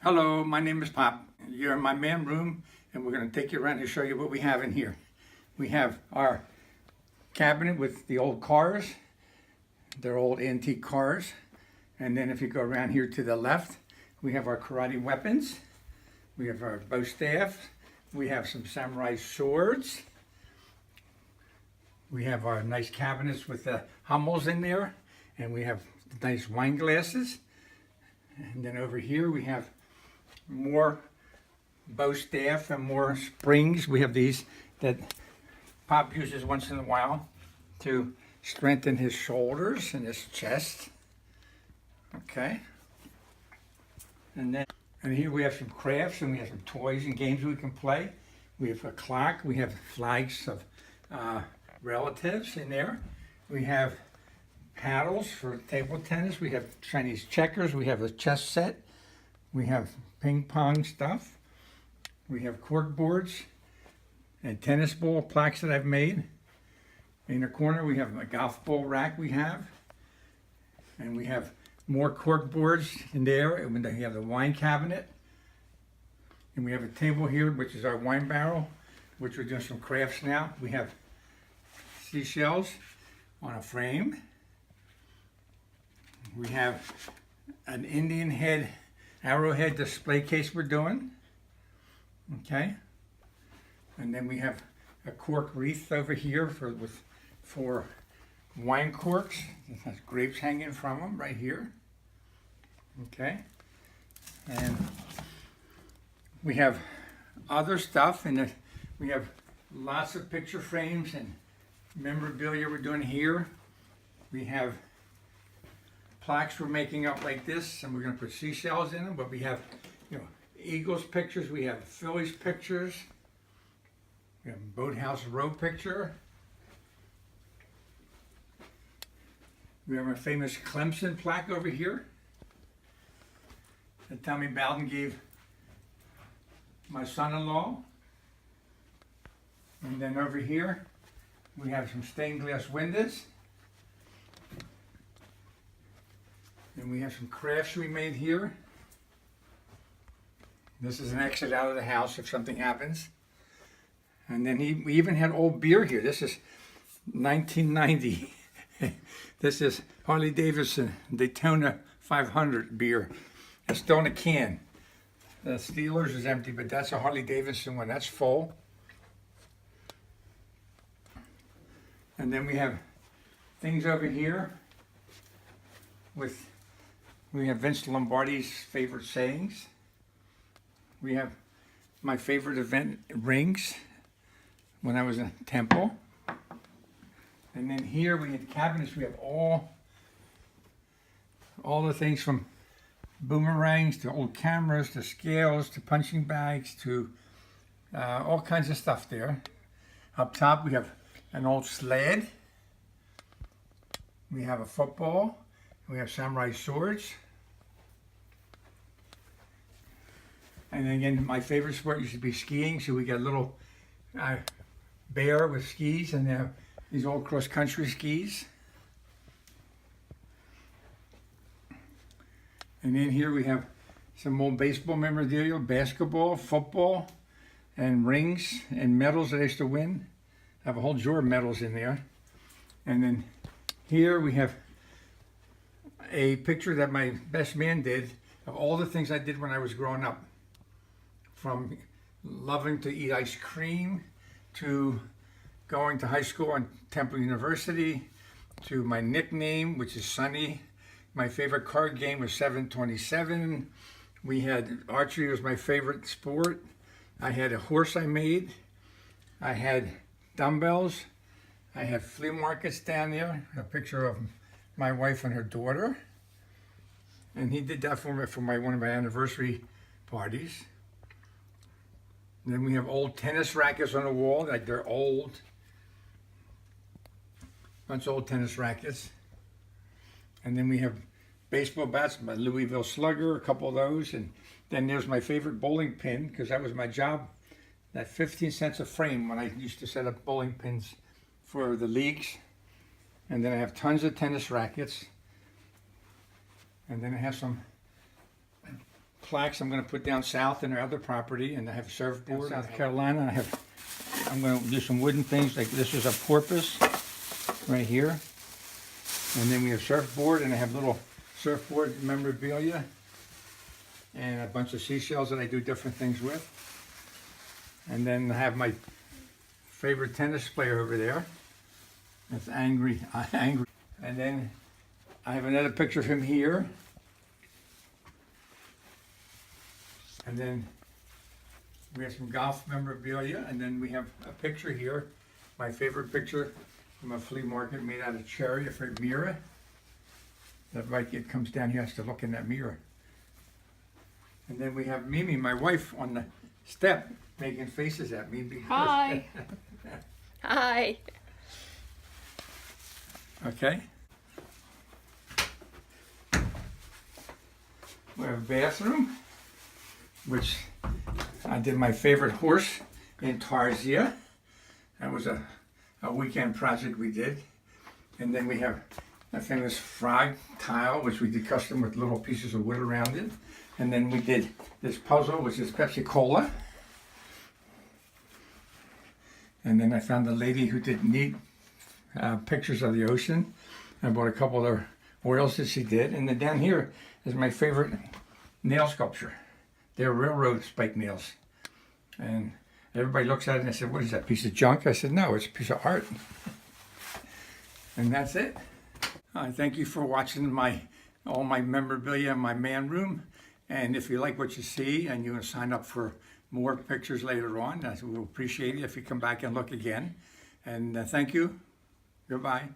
Hello, my name is Pop. You're in my main room and we're going to take you around to show you what we have in here. We have our cabinet with the old cars. They're old antique cars. And then if you go around here to the left, we have our karate weapons. We have our bow staff. We have some samurai swords. We have our nice cabinets with the Hummels in there. And we have nice wine glasses. And then over here we have more bow staff and more springs. We have these that Pop uses once in a while to strengthen his shoulders and his chest. Okay. And here we have some crafts and we have some toys and games we can play. We have a clock. We have flags of relatives in there. We have paddles for table tennis. We have Chinese checkers. We have a chess set. We have ping pong stuff. We have cork boards and tennis ball plaques that I've made. In the corner we have a golf ball rack we have. And we have more cork boards in there. And we have the wine cabinet. And we have a table here, which is our wine barrel, which we're doing some crafts now. We have seashells on a frame. We have an Indian head, arrowhead display case we're doing. Okay. And then we have a cork wreath over here for wine corks. It has grapes hanging from them right here. Okay. And we have other stuff, and we have lots of picture frames and memorabilia we're doing here. We have plaques we're making up like this, and we're going to put seashells in them, but we have, Eagles pictures, we have Phillies pictures, we have Boathouse Row picture, we have our famous Clemson plaque over here that Tommy Bowden gave my son-in-law. And then over here we have some stained glass windows. And we have some crafts we made here. This is an exit out of the house if something happens. And then we even had old beer here. This is 1990. This is Harley Davidson Daytona 500 beer. It's still in a can. The Steelers is empty, but that's a Harley Davidson one. That's full. And then we have things over here we have Vince Lombardi's favorite sayings. We have my favorite event rings when I was in Temple. And then here we have cabinets. We have all the things from boomerangs to old cameras to scales to punching bags to all kinds of stuff there. Up top we have an old sled. We have a football. We have samurai swords. And then again, my favorite sport used to be skiing, so we got a little bear with skis, and these old cross-country skis. And then here we have some old baseball memorabilia, basketball, football, and rings and medals that I used to win. I have a whole drawer of medals in there. And then here we have a picture that my best man did of all the things I did when I was growing up. From loving to eat ice cream, to going to high school and Temple University, to my nickname, which is Sonny. My favorite card game was 727. We had archery was my favorite sport. I had a horse I made. I had dumbbells. I had flea markets down there. A picture of my wife and her daughter. And he did that for me for one of my anniversary parties. And then we have old tennis rackets on the wall, like they're old. Bunch of old tennis rackets. And then we have baseball bats, my Louisville Slugger, a couple of those. And then there's my favorite bowling pin, because that was my job. That 15 cents a frame when I used to set up bowling pins for the leagues. And then I have tons of tennis rackets. And then I have some plaques I'm going to put down south in our other property, and I have surfboard. South Carolina, I'm going to do some wooden things, like this is a porpoise right here. And then we have surfboard, and I have little surfboard memorabilia and a bunch of seashells that I do different things with. And then I have my favorite tennis player over there. That's Angry. And then I have another picture of him here. And then we have some golf memorabilia, and then we have a picture here, my favorite picture from a flea market made out of cherry, a great mirror. That right kid comes down here, has to look in that mirror. And then we have Mimi, my wife, on the step making faces at me. Because Hi. Hi. Okay. We have a bathroom, which I did my favorite horse in Tarzia. That was a weekend project we did. And then we have a famous frog tile, which we did custom with little pieces of wood around it. And then we did this puzzle, which is Pepsi Cola. And then I found a lady who did neat pictures of the ocean. I bought a couple of her oils that she did. And then down here is my favorite nail sculpture. They're railroad spike nails. And everybody looks at it and they said, what is that, piece of junk? I said, no, it's a piece of art. And that's it. Thank you for watching all my memorabilia in my man room. And if you like what you see and you want to sign up for more pictures later on, we'll appreciate it if you come back and look again. And thank you. Goodbye.